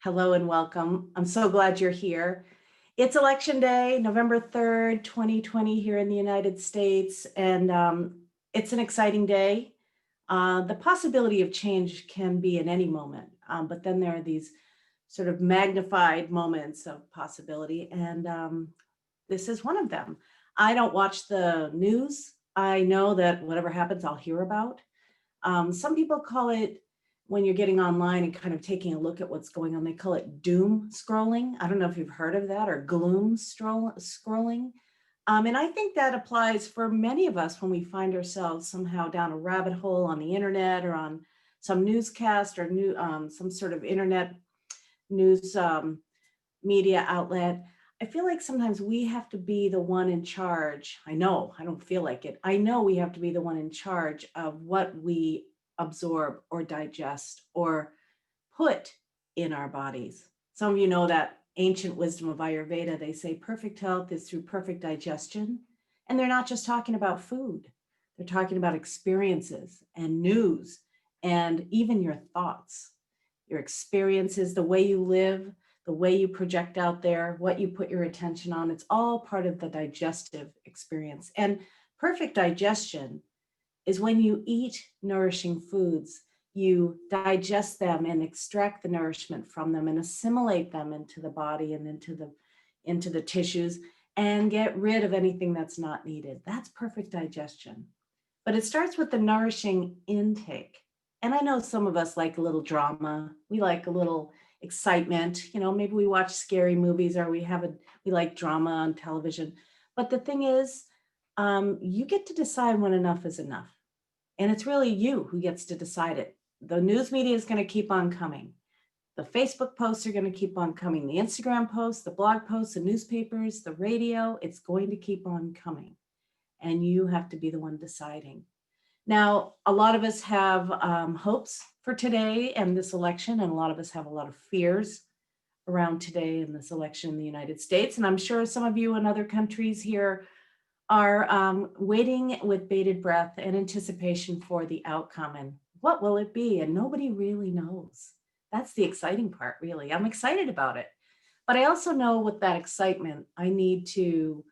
Hello and welcome. I'm so glad you're here. It's election day, November 3rd, 2020, here in the United States, and it's an exciting day. The possibility of change can be in any moment, but then there are these sort of magnified moments of possibility, and this is one of them. I don't watch the news. I know that whatever happens, I'll hear about. Some people call it when you're getting online and kind of taking a look at what's going on, they call it doom scrolling. I don't know if you've heard of that or scrolling. And I think that applies for many of us when we find ourselves somehow down a rabbit hole on the internet or on some newscast or some sort of internet news media outlet. I feel like sometimes we have to be the one in charge. I know, I don't feel like it. I know we have to be the one in charge of what we absorb or digest or put in our bodies. Some of you know that ancient wisdom of Ayurveda, they say perfect health is through perfect digestion. And they're not just talking about food, they're talking about experiences and news and even your thoughts, your experiences, the way you live, the way you project out there, what you put your attention on. It's all part of the digestive experience. And perfect digestion is when you eat nourishing foods, you digest them and extract the nourishment from them and assimilate them into the body and into the tissues and get rid of anything that's not needed. That's perfect digestion. But it starts with the nourishing intake. And I know some of us like a little drama. We like a little excitement. Maybe we watch scary movies or we like drama on television. But the thing is, you get to decide when enough is enough. And it's really you who gets to decide it. The news media is going to keep on coming. The Facebook posts are going to keep on coming. The Instagram posts, the blog posts, the newspapers, the radio, it's going to keep on coming. And you have to be the one deciding. Now, a lot of us have hopes for today and this election, and a lot of us have a lot of fears around today and this election in the United States. And I'm sure some of you in other countries here are waiting with bated breath and anticipation for the outcome and what will it be? And nobody really knows. That's the exciting part, really. I'm excited about it. But I also know with that excitement, I need to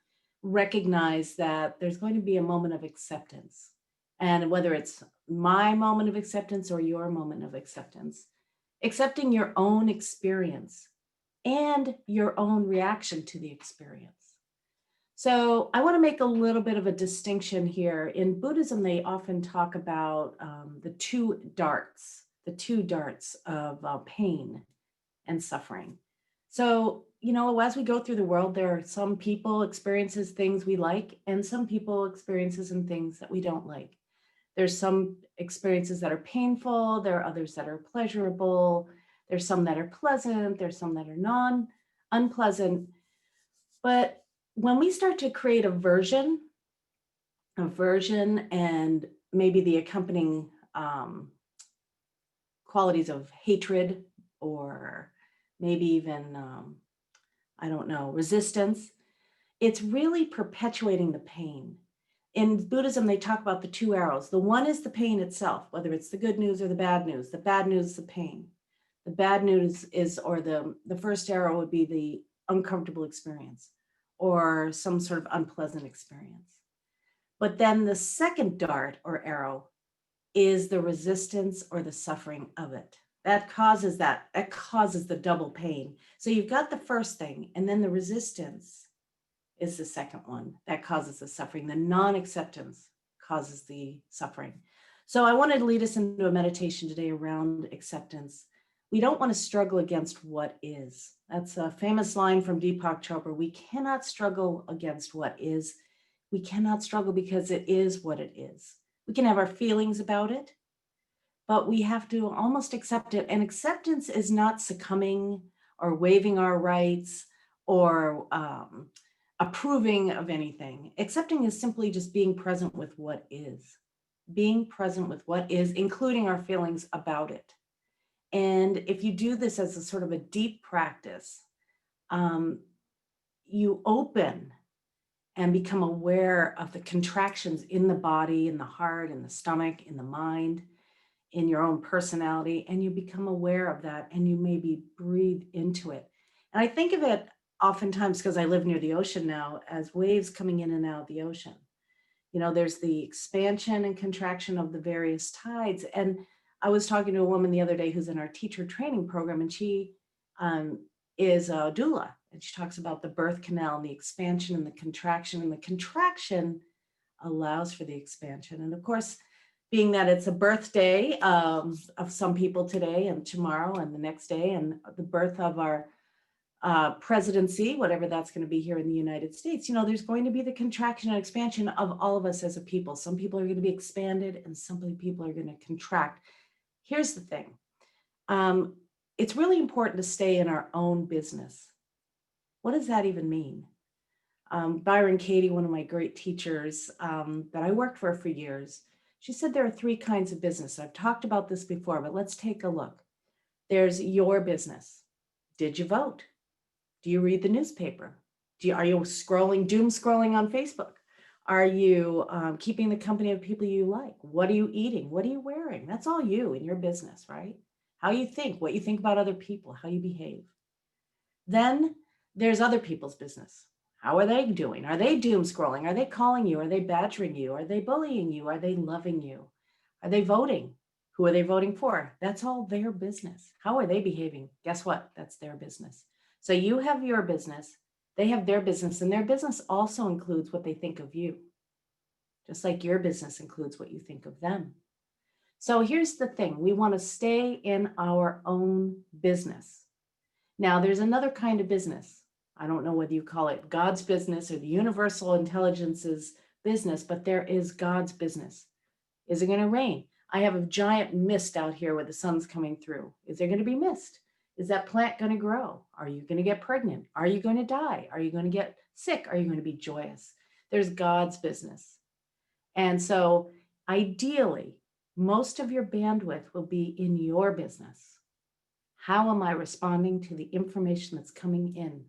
recognize that there's going to be a moment of acceptance. And whether it's my moment of acceptance or your moment of acceptance, accepting your own experience and your own reaction to the experience. So I want to make a little bit of a distinction here. In Buddhism, they often talk about the two darts of pain and suffering. So, as we go through the world, there are some people experiences things we like, and some people experiences and things that we don't like. There's some experiences that are painful. There are others that are pleasurable. There's some that are pleasant. There's some that are unpleasant. But when we start to create aversion and maybe the accompanying qualities of hatred or maybe even, I don't know, resistance, it's really perpetuating the pain. In Buddhism, they talk about the two arrows. The one is the pain itself, whether it's the good news or the bad news. The bad news is the pain. The bad news is, or the first arrow would be the uncomfortable experience or some sort of unpleasant experience. But then the second dart or arrow is the resistance or the suffering of it. That causes the double pain. So you've got the first thing, and then the resistance is the second one that causes the suffering. The non-acceptance causes the suffering. So I wanted to lead us into a meditation today around acceptance. We don't want to struggle against what is. That's a famous line from Deepak Chopra. We cannot struggle against what is. We cannot struggle because it is what it is. We can have our feelings about it, but we have to almost accept it. And acceptance is not succumbing or waiving our rights or approving of anything. Accepting is simply just being present with what is. Being present with what is, including our feelings about it. And if you do this as a sort of a deep practice, you open and become aware of the contractions in the body, in the heart, in the stomach, in the mind, in your own personality, and you become aware of that and you maybe breathe into it. And I think of it oftentimes, because I live near the ocean now, as waves coming in and out of the ocean. There's the expansion and contraction of the various tides. And I was talking to a woman the other day who's in our teacher training program, and she um, is a doula. And she talks about the birth canal and the expansion and the contraction. And the contraction allows for the expansion. And of course, being that it's a birthday of some people today and tomorrow and the next day, and the birth of our presidency, whatever that's going to be here in the United States, there's going to be the contraction and expansion of all of us as a people. Some people are going to be expanded and some people are going to contract. Here's the thing. It's really important to stay in our own business. What does that even mean? Byron Katie, one of my great teachers that I worked for years, she said there are three kinds of business. I've talked about this before, but let's take a look. There's your business. Did you vote? Do you read the newspaper? Are you doom scrolling on Facebook? Are you keeping the company of people you like? What are you eating? What are you wearing? That's all you in your business, right? How you think, what you think about other people, how you behave. Then there's other people's business. How are they doing? Are they doom scrolling? Are they calling you? Are they badgering you? Are they bullying you? Are they loving you? Are they voting? Who are they voting for? That's all their business. How are they behaving? Guess what? That's their business. So you have your business, they have their business, and their business also includes what they think of you, just like your business includes what you think of them. So here's the thing. We want to stay in our own business. Now, there's another kind of business. I don't know whether you call it God's business or the universal intelligence's business, but there is God's business. Is it going to rain? I have a giant mist out here where the sun's coming through. Is there going to be mist? Is that plant going to grow? Are you going to get pregnant? Are you going to die? Are you going to get sick? Are you going to be joyous? There's God's business. And so ideally, most of your bandwidth will be in your business. How am I responding to the information that's coming in?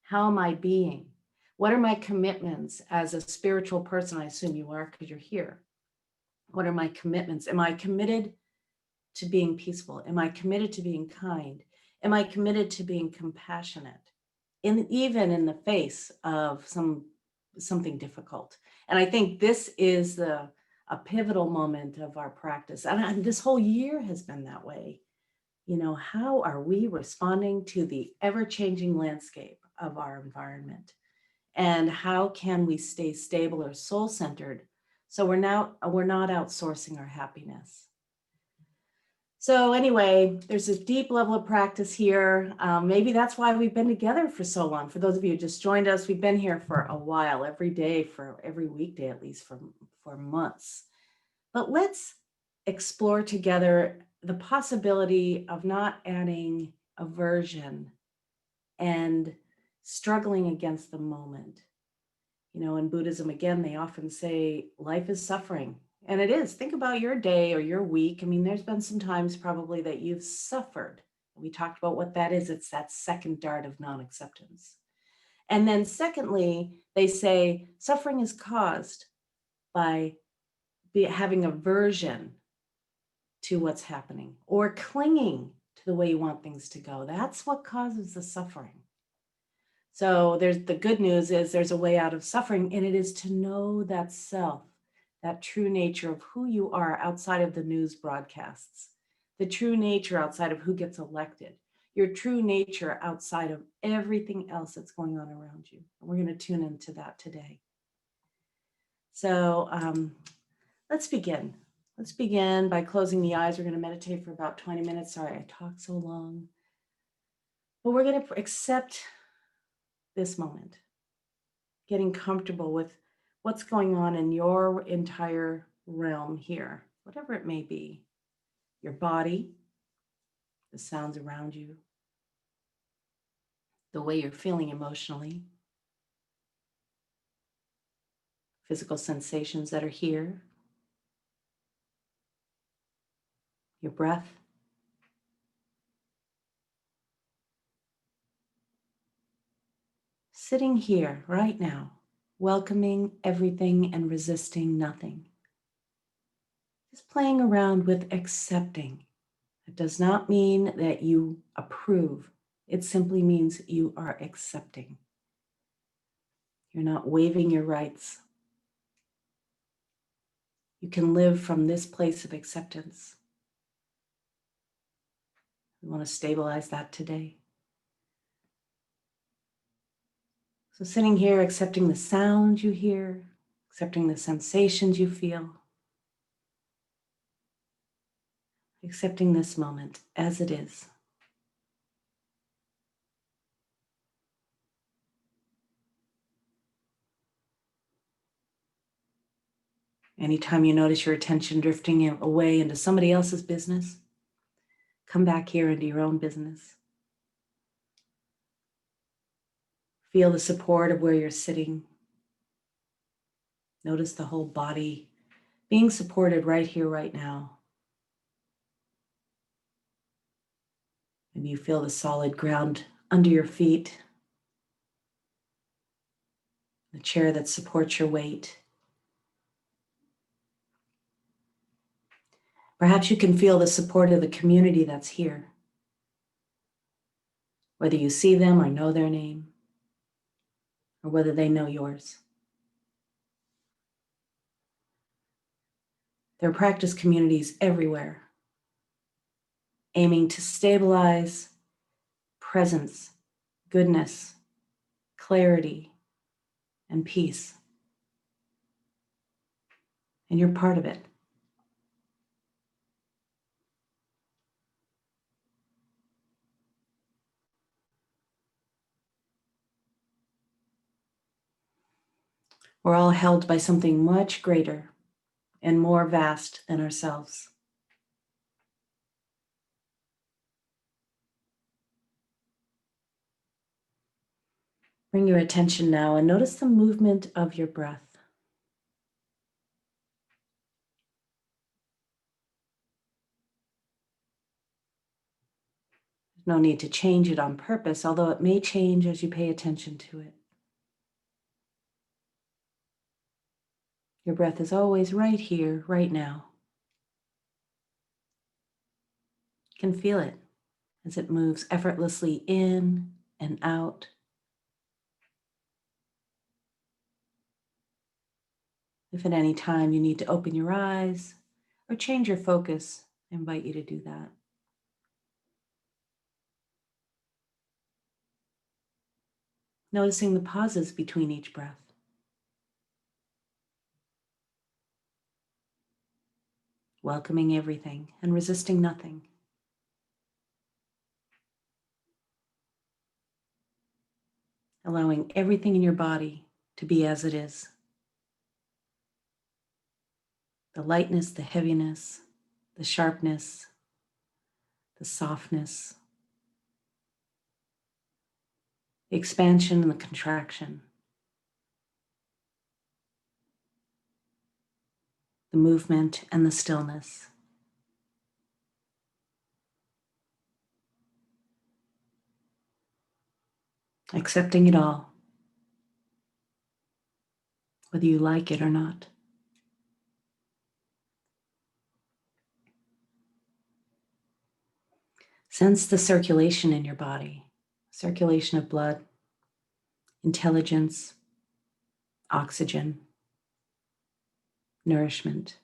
How am I being? What are my commitments as a spiritual person? I assume you are because you're here. What are my commitments? Am I committed to being peaceful? Am I committed to being kind? Am I committed to being compassionate, even in the face of something difficult? And I think this is a pivotal moment of our practice. And this whole year has been that way. How are we responding to the ever-changing landscape of our environment? And how can we stay stable or soul-centered so we're not outsourcing our happiness? So anyway, there's a deep level of practice here. Maybe that's why we've been together for so long. For those of you who just joined us, we've been here for a while, every day, for every weekday, at least for months. But let's explore together the possibility of not adding aversion and struggling against the moment. In Buddhism, again, they often say life is suffering. And it is. Think about your day or your week. I mean, there's been some times probably that you've suffered. We talked about what that is. It's that second dart of non-acceptance. And then secondly, they say suffering is caused by having aversion to what's happening or clinging to the way you want things to go. That's what causes the suffering. So the good news is there's a way out of suffering, and it is to know that self, that true nature of who you are outside of the news broadcasts, the true nature outside of who gets elected, your true nature outside of everything else that's going on around you. And we're going to tune into that today. So let's begin. Let's begin by closing the eyes. We're going to meditate for about 20 minutes. Sorry, I talked so long. But we're going to accept this moment, getting comfortable with what's going on in your entire realm here, whatever it may be, your body, the sounds around you, the way you're feeling emotionally, physical sensations that are here, your breath. Sitting here right now, welcoming everything and resisting nothing. Just playing around with accepting. It does not mean that you approve. It simply means you are accepting. You're not waiving your rights. You can live from this place of acceptance. We want to stabilize that today. So sitting here, accepting the sound you hear, accepting the sensations you feel, accepting this moment as it is. Anytime you notice your attention drifting away into somebody else's business, come back here into your own business. Feel the support of where you're sitting. Notice the whole body being supported right here, right now. Maybe you feel the solid ground under your feet, the chair that supports your weight. Perhaps you can feel the support of the community that's here, whether you see them or know their name, or whether they know yours. There are practice communities everywhere, aiming to stabilize presence, goodness, clarity, and peace. And you're part of it. We're all held by something much greater and more vast than ourselves. Bring your attention now and notice the movement of your breath. There's no need to change it on purpose, although it may change as you pay attention to it. Your breath is always right here, right now. You can feel it as it moves effortlessly in and out. If at any time you need to open your eyes or change your focus, I invite you to do that. Noticing the pauses between each breath. Welcoming everything and resisting nothing. Allowing everything in your body to be as it is. The lightness, the heaviness, the sharpness, the softness, the expansion and the contraction, the movement and the stillness. Accepting it all, whether you like it or not. Sense the circulation in your body, circulation of blood, intelligence, oxygen, nourishment.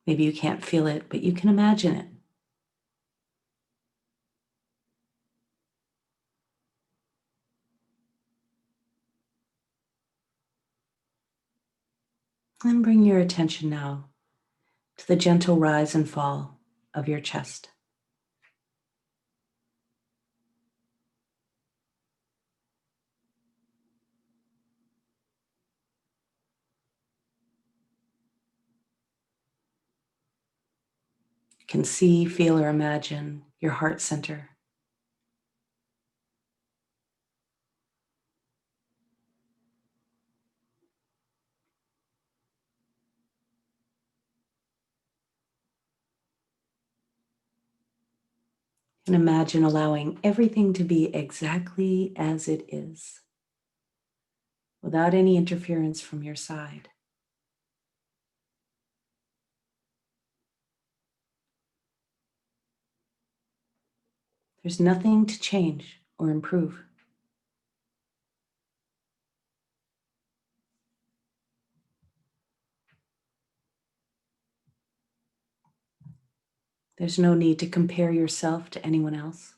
Maybe you can't feel it, but you can imagine it. And bring your attention now to the gentle rise and fall of your chest. You can see, feel, or imagine your heart center. And imagine allowing everything to be exactly as it is, without any interference from your side. There's nothing to change or improve. There's no need to compare yourself to anyone else.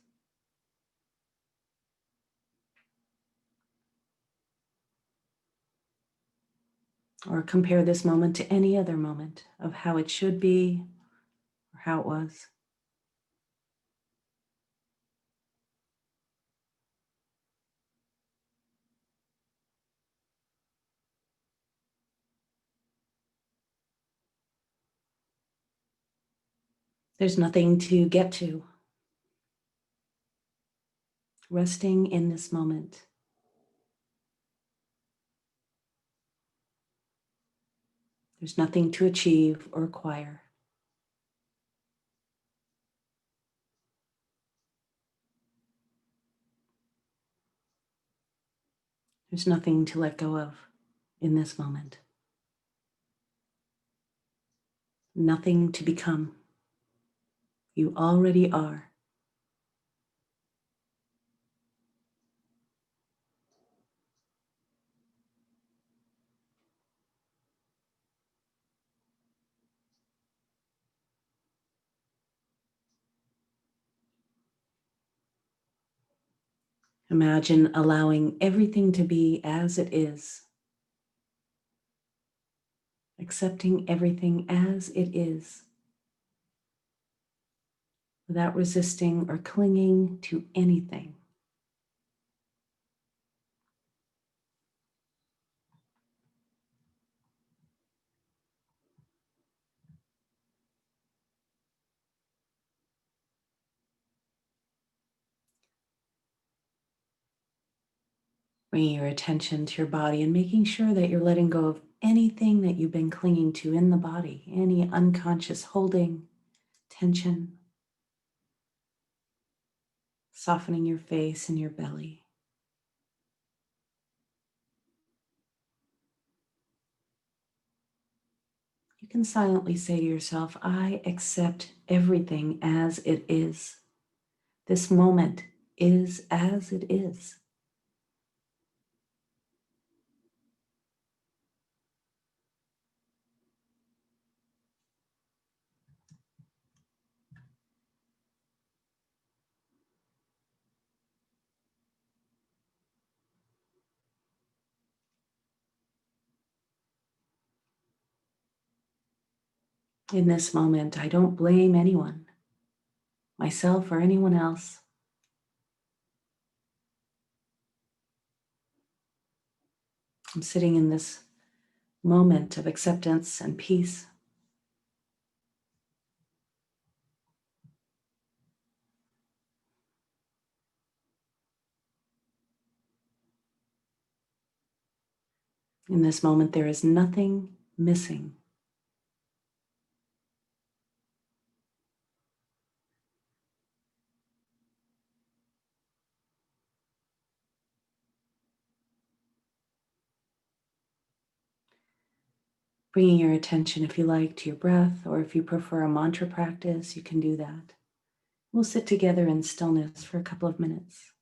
Or compare this moment to any other moment of how it should be or how it was. There's nothing to get to. Resting in this moment. There's nothing to achieve or acquire. There's nothing to let go of in this moment. Nothing to become. You already are. Imagine allowing everything to be as it is, accepting everything as it is, without resisting or clinging to anything. Bringing your attention to your body and making sure that you're letting go of anything that you've been clinging to in the body, any unconscious holding, tension, softening your face and your belly. You can silently say to yourself, I accept everything as it is. This moment is as it is. In this moment, I don't blame anyone, myself or anyone else. I'm sitting in this moment of acceptance and peace. In this moment, there is nothing missing. Bringing your attention, if you like, to your breath, or if you prefer a mantra practice, you can do that. We'll sit together in stillness for a couple of minutes.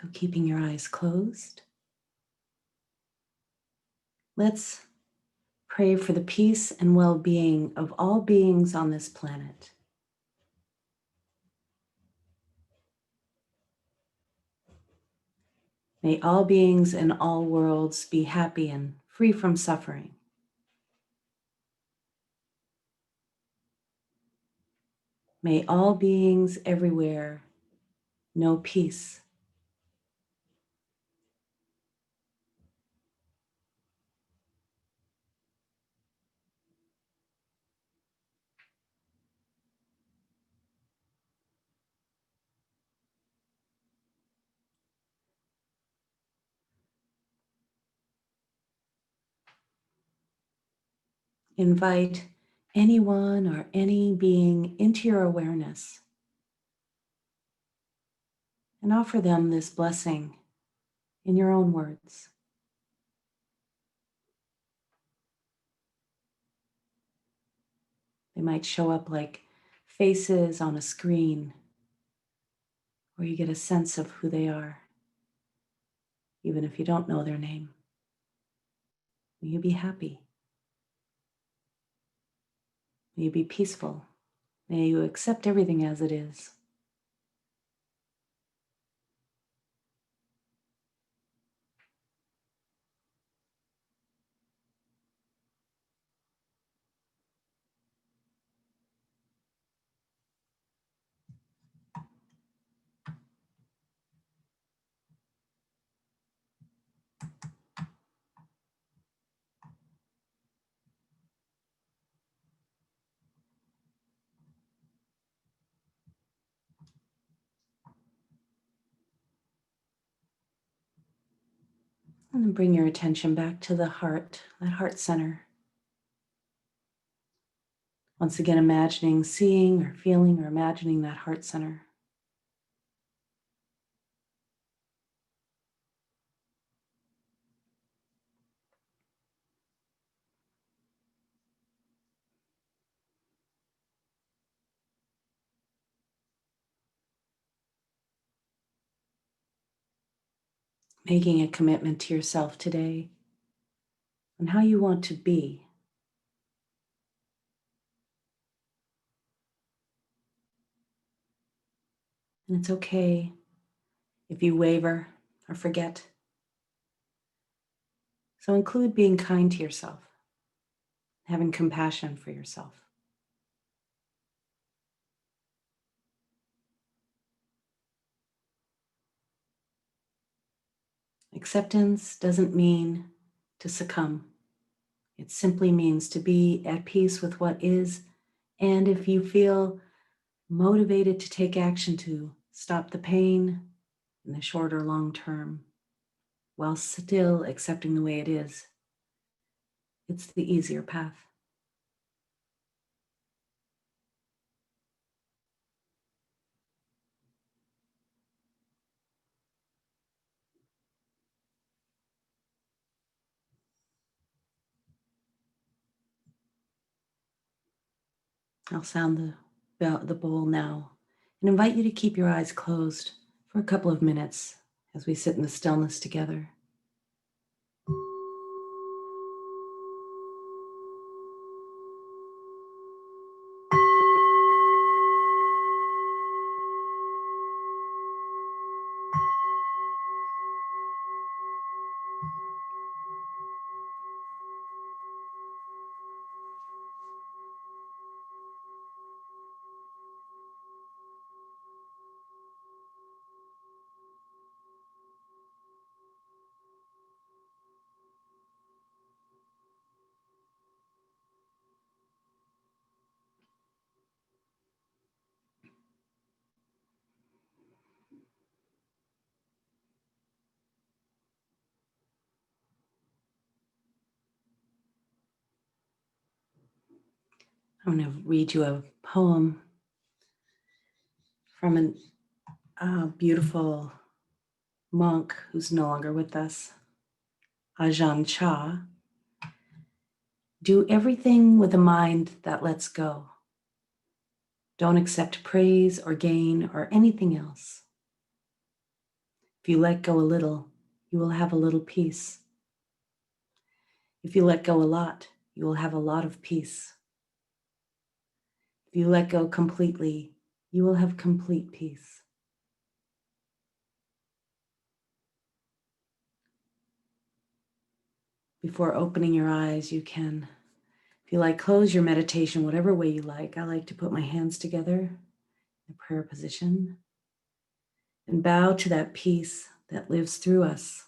So keeping your eyes closed, let's pray for the peace and well-being of all beings on this planet. May all beings in all worlds be happy and free from suffering. May all beings everywhere know peace. Invite anyone or any being into your awareness and offer them this blessing in your own words. They might show up like faces on a screen, or you get a sense of who they are, even if you don't know their name. May you be happy. May you be peaceful. May you accept everything as it is. And then bring your attention back to the heart, that heart center. Once again, imagining, seeing, or feeling, or imagining that heart center. Making a commitment to yourself today on how you want to be. And it's okay if you waver or forget. So include being kind to yourself, having compassion for yourself. Acceptance doesn't mean to succumb. It simply means to be at peace with what is, and if you feel motivated to take action to stop the pain in the short or long term, while still accepting the way it is, it's the easier path. I'll sound the bowl now and invite you to keep your eyes closed for a couple of minutes as we sit in the stillness together. I'm going to read you a poem from a beautiful monk who's no longer with us, Ajahn Chah. Do everything with a mind that lets go. Don't accept praise or gain or anything else. If you let go a little, you will have a little peace. If you let go a lot, you will have a lot of peace. If you let go completely, you will have complete peace. Before opening your eyes, you can, if you like, close your meditation whatever way you like. I like to put my hands together in a prayer position and bow to that peace that lives through us.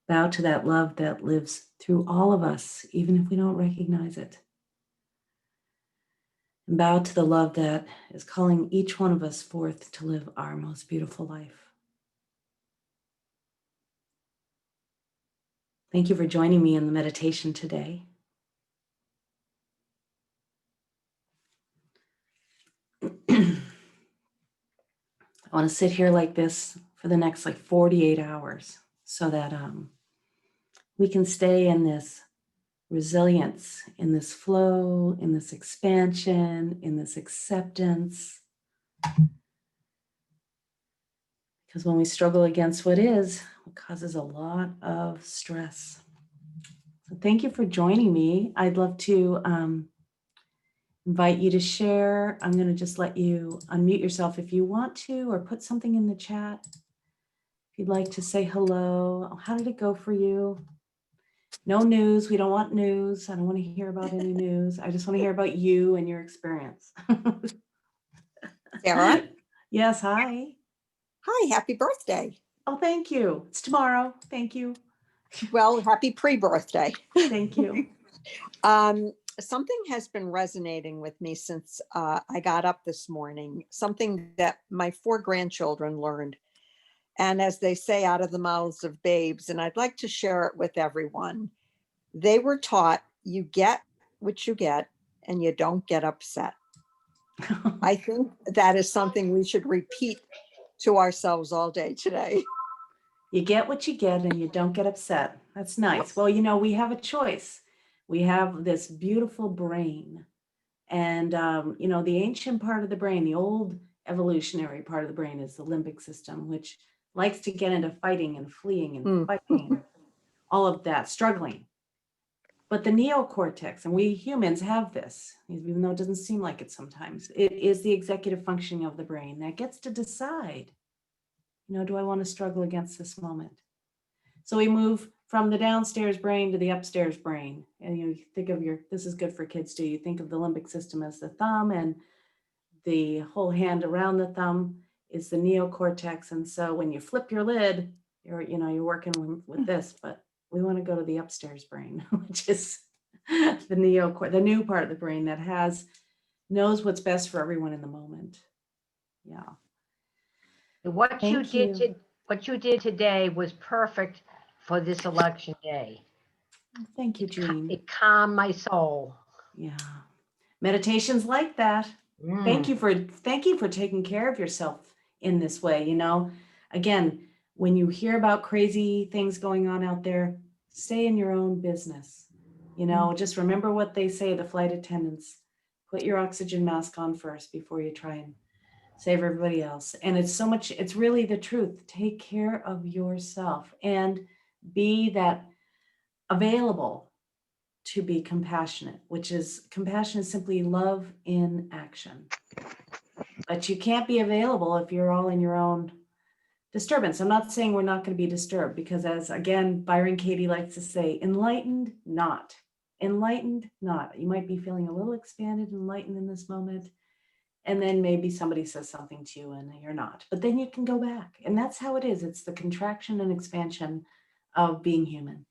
Bow to that love that lives through all of us, even if we don't recognize it. And bow to the love that is calling each one of us forth to live our most beautiful life. Thank you for joining me in the meditation today. I want to sit here like this for the next 48 hours so that we can stay in this resilience, in this flow, in this expansion, in this acceptance. Because when we struggle against what is, it causes a lot of stress. So thank you for joining me. I'd love to invite you to share. I'm going to just let you unmute yourself if you want to, or put something in the chat. If you'd like to say hello, how did it go for you? No news. We don't want news. I don't want to hear about any news. I just want to hear about you and your experience. Sarah? Yes, hi. Hi, happy birthday. Oh, thank you. It's tomorrow. Thank you. Well, happy pre-birthday. Thank you. Something has been resonating with me since I got up this morning, something that my 4 grandchildren learned. And as they say, out of the mouths of babes, and I'd like to share it with everyone. They were taught you get what you get and you don't get upset. I think that is something we should repeat to ourselves all day today. You get what you get and you don't get upset. That's nice. Well, we have a choice. We have this beautiful brain. And, the ancient part of the brain, the old evolutionary part of the brain is the limbic system, which likes to get into fighting and fleeing and fighting, all of that, struggling. But the neocortex, and we humans have this, even though it doesn't seem like it sometimes, it is the executive functioning of the brain that gets to decide, do I want to struggle against this moment? So we move from the downstairs brain to the upstairs brain. And you think of this is good for kids too. You think of the limbic system as the thumb, and the whole hand around the thumb is the neocortex. And so when you flip your lid, you're working with this, but we want to go to the upstairs brain, which is the new part of the brain that knows what's best for everyone in the moment. Yeah. What you did today was perfect for this election day. Thank you, Jean. It calmed my soul. Yeah. Meditations like that. Thank you for taking care of yourself in this way. Again, when you hear about crazy things going on out there, stay in your own business. Just remember what they say, the flight attendants, put your oxygen mask on first before you try and save everybody else. And it's really the truth. Take care of yourself and be that available to be compassionate, compassion is simply love in action. But you can't be available if you're all in your own disturbance. I'm not saying we're not going to be disturbed, because as again, Byron Katie likes to say, enlightened, not. Enlightened, not. You might be feeling a little expanded, enlightened in this moment. And then maybe somebody says something to you and you're not, but then you can go back. And that's how it is. It's the contraction and expansion of being human.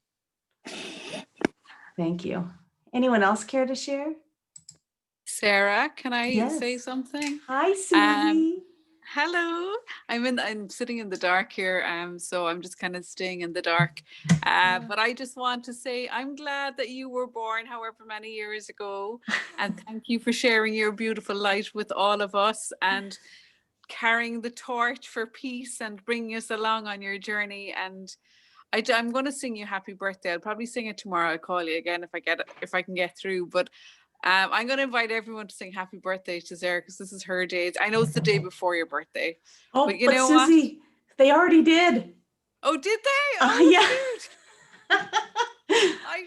Thank you. Anyone else care to share? Sarah, can I say Yes. something? Hi, Susie. Hello. I'm sitting in the dark here, so I'm just kind of staying in the dark. But I just want to say I'm glad that you were born however many years ago, and thank you for sharing your beautiful light with all of us and carrying the torch for peace and bringing us along on your journey. And I'm going to sing you happy birthday. I'll probably sing it tomorrow. I'll call you again if I can get through. But I'm going to invite everyone to sing happy birthday to Sarah, because this is her day. I know it's the day before your birthday. Oh, but you but know Susie, They already did. Oh, did they? Yeah. Shoot.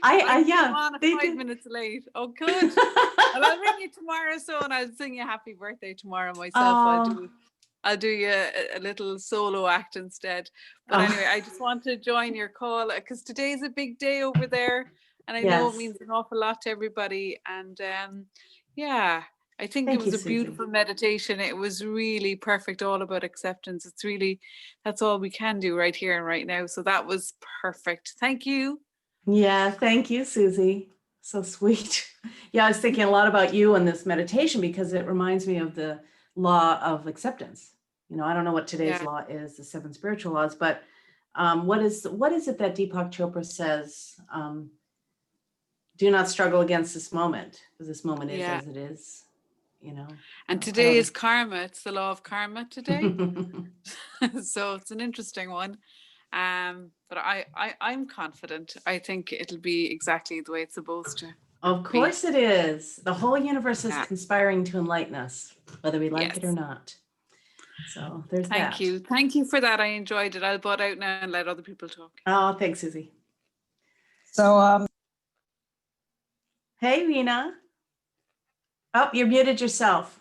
I Yeah, came on they 5 minutes late. Oh, good. Well, I'll ring you tomorrow, so, and I'll sing you happy birthday tomorrow myself. Oh, I'll do you a little solo act instead. But oh, anyway, I just want to join your call because today's a big day over there, and I know it yes. means an awful lot to everybody. And yeah, I think it Thank you, was a Susie. beautiful meditation. It was really perfect, all about acceptance. It's really, that's all we can do right here and right now. So that was perfect. Thank you. Yeah, thank you, Susie. So sweet. Yeah, I was thinking a lot about you and this meditation because it reminds me of the law of acceptance. I don't know what today's Yeah. law is, the 7 spiritual laws, but what is it that Deepak Chopra says? Do not struggle against this moment because this moment is Yeah. as it is. And I today don't is karma. It's the law of karma today. know. So it's an interesting one. But I'm confident. I think it'll be exactly the way it's supposed to Of be. course it is. The whole universe is Yeah. conspiring to enlighten us, whether we like it or Yes. not. So there's Thank that. you. Thank you for that. I enjoyed it. I'll butt out now and let other people talk. Oh, thanks, Susie. So Hey, Rena. Oh, you're muted yourself.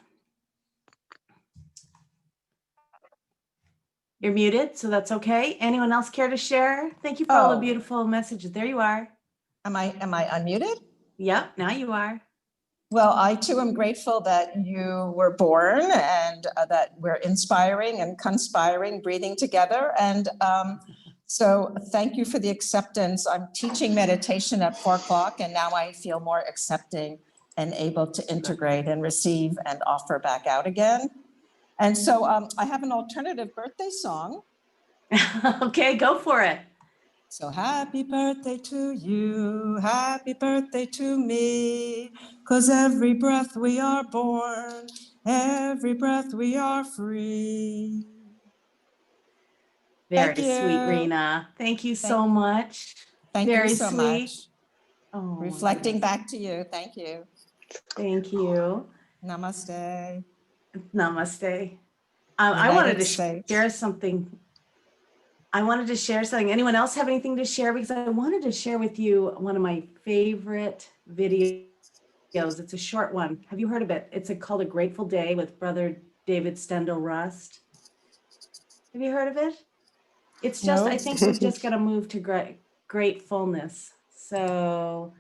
You're muted, so that's okay. Anyone else care to share? Thank you for all the beautiful messages. There you are. Am I unmuted? Yep, now you are. Well, I too am grateful that you were born and that we're inspiring and conspiring, breathing together. And so thank you for the acceptance. I'm teaching meditation at 4 o'clock and now I feel more accepting and able to integrate and receive and offer back out again. And so I have an alternative birthday song. Okay, go for it. So happy birthday to you, happy birthday to me, 'cause every breath we are born, every breath we are free. Very Thank sweet, you. Rena. Thank you so much. Thank Very you so sweet. much. Oh, my Reflecting goodness. back to you. Thank you. Thank you. Namaste. Namaste. I wanted United to States. share something. Anyone else have anything to share? Because I wanted to share with you one of my favorite videos. It's a short one. Have you heard of it? It's called A Grateful Day with Brother David Stendal Rust. Have you heard of it? It's just, No. I think we've just got to move to gratefulness. So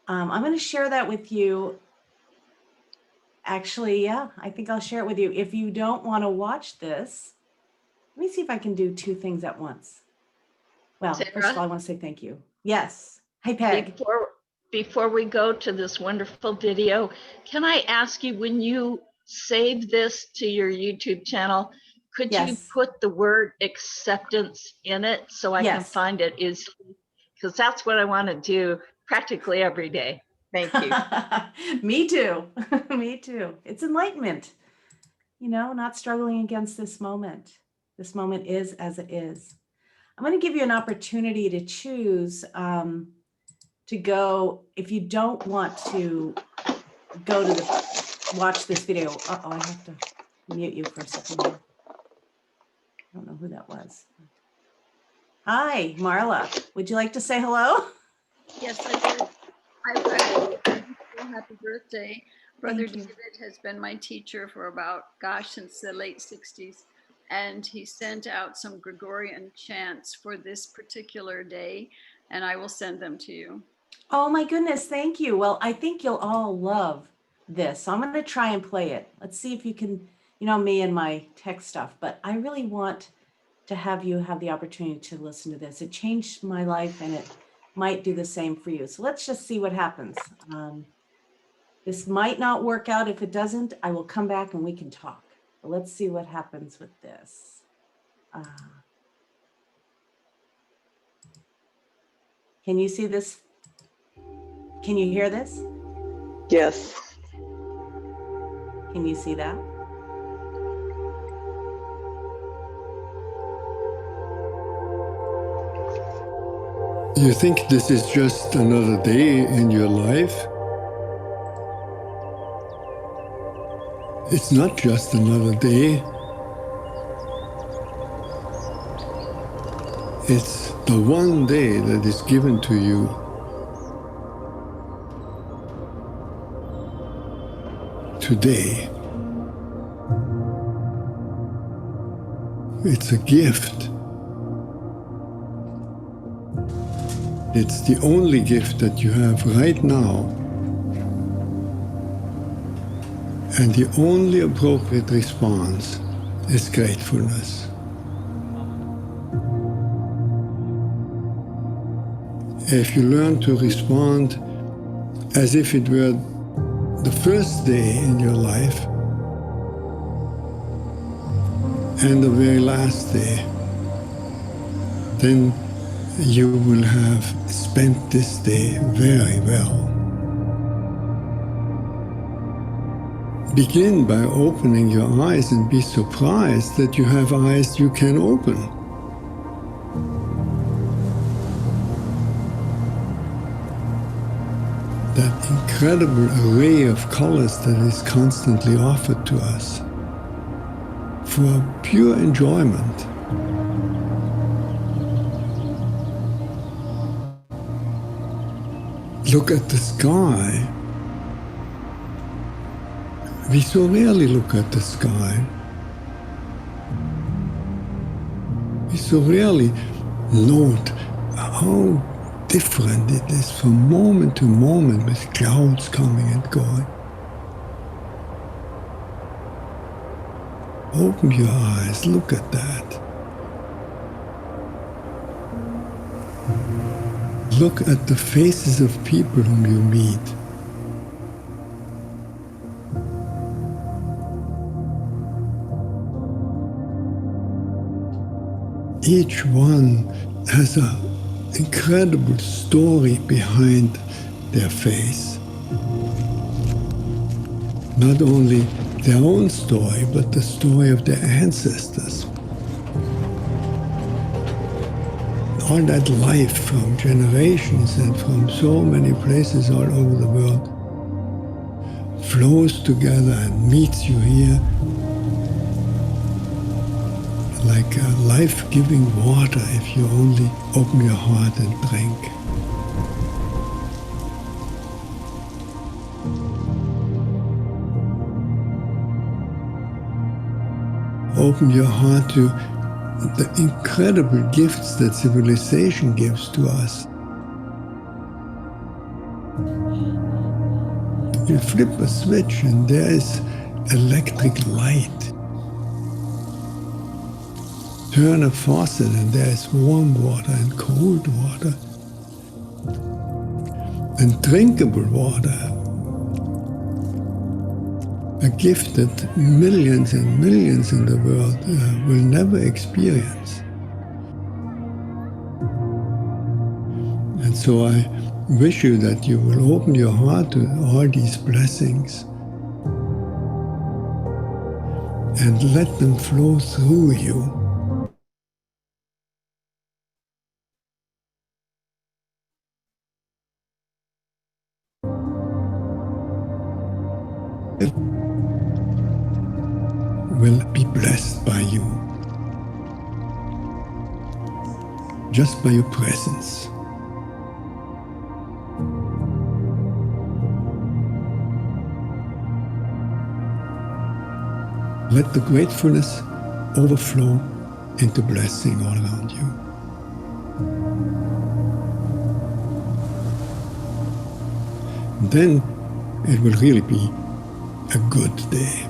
I'm going to share that with you. Actually, yeah, I think I'll share it with you. If you don't want to watch this, let me see if I can do 2 things at once. Well, Sarah? first of all, I want to say thank you. Yes. Hey, Peg. Before we go to this wonderful video, can I ask you, when you save this to your YouTube channel, could you Yes. put the word acceptance in it so I can Yes. find it? Because that's what I want to do practically every day. Thank you. Me too. Me too. It's enlightenment, not struggling against this moment. This moment is as it is. I'm going to give you an opportunity to choose to go. If you don't want to go to watch this video. Uh-oh, I have to mute you for a second here. I don't know who that was. Hi, Marla. Would you like to say hello? Yes, I did. I read it. Happy birthday. Brother Thank you. David has been my teacher for about, since the late 60s. And he sent out some Gregorian chants for this particular day, and I will send them to you. Oh my goodness, thank you. Well, I think you'll all love this. So I'm going to try and play it. Let's see if you can, me and my tech stuff, but I really want to have you have the opportunity to listen to this. It changed my life and it might do the same for you. So let's just see what happens. This might not work out. If it doesn't, I will come back and we can talk. But let's see what happens with this. Can you see this? Can you hear this? Yes. Can you see that? You think this is just another day in your life? It's not just another day. It's the one day that is given to you today. It's a gift. It's the only gift that you have right now. And the only appropriate response is gratefulness. If you learn to respond as if it were the first day in your life and the very last day, then you will have spent this day very well. Begin by opening your eyes and be surprised that you have eyes you can open. That incredible array of colors that is constantly offered to us for pure enjoyment. Look at the sky. We so rarely look at the sky. We so rarely note how different it is from moment to moment with clouds coming and going. Open your eyes, look at that. Look at the faces of people whom you meet. Each one has an incredible story behind their face. Not only their own story, but the story of their ancestors. All that life from generations and from so many places all over the world flows together and meets you here like a life-giving water if you only open your heart and drink. Open your heart to the incredible gifts that civilization gives to us. You flip a switch and there is electric light. Turn a faucet and there is warm water and cold water. And drinkable water. A gift that millions and millions in the world will never experience. And so I wish you that you will open your heart to all these blessings and let them flow through you. Will be blessed by you, just by your presence. Let the gratefulness overflow into blessing all around you. And then it will really be a good day.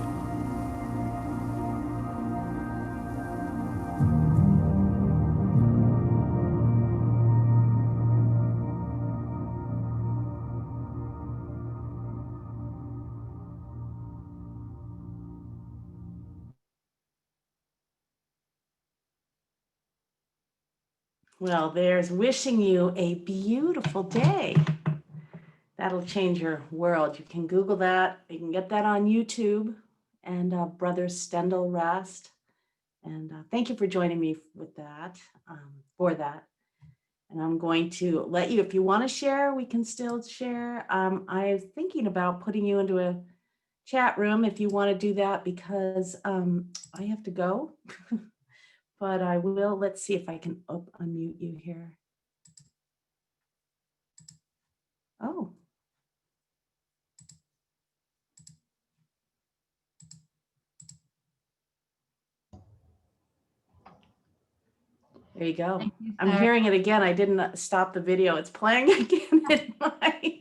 Well, there's wishing you a beautiful day. That'll change your world. You can Google that. You can get that on YouTube and Brother Stendhal Rast. And thank you for joining me with that, for that. And I'm going to let you, if you want to share, we can still share. I'm thinking about putting you into a chat room if you want to do that, because I have to go. but I will, let's see if I can unmute you here. Oh. There you go. Thank you, I'm Sarah. hearing it again. I didn't stop the video. It's playing again in my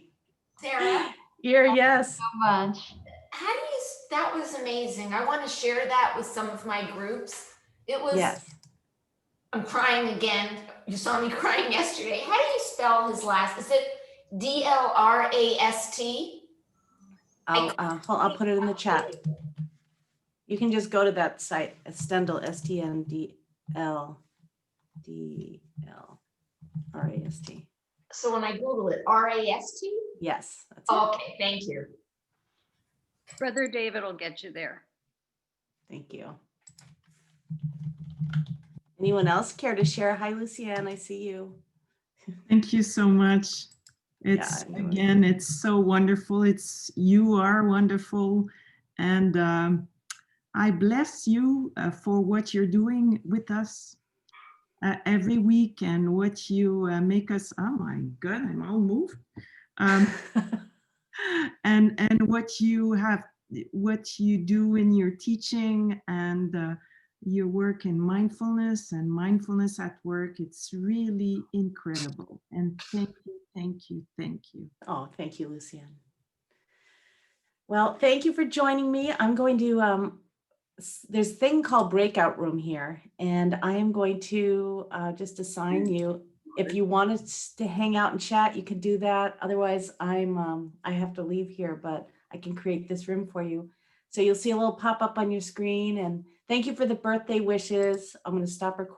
Sarah, ear. Yes. so much. How do you, that was amazing. I want to share that with some of my groups. It was, Yes. I'm crying again. You saw me crying yesterday. How do you spell his last? Is it D-L-R-A-S-T? I'll put it in the chat. You can just go to that site, Stendhal, STNDLDLRAST. So when I Google it, R-A-S-T? Yes, that's it. Okay, thank you. Brother David will get you there. Thank you. Anyone else care to share? Hi, Lucianne, I see you. Thank you so much. It's Yeah, again, it's so wonderful. You are wonderful. And I bless you for what you're doing with us every week and what you make us, oh my God, I'm all moved. And what you do in your teaching and your work in mindfulness and mindfulness at work. It's really incredible. And thank you, thank you, thank you. Oh, thank you, Lucianne. Well, thank you for joining me. I'm going to, there's a thing called breakout room here, and I am going to just assign you. If you wanted to hang out and chat, you can do that. Otherwise, I have to leave here, but I can create this room for you. So you'll see a little pop up on your screen, and thank you for the birthday wishes. I'm going to stop recording.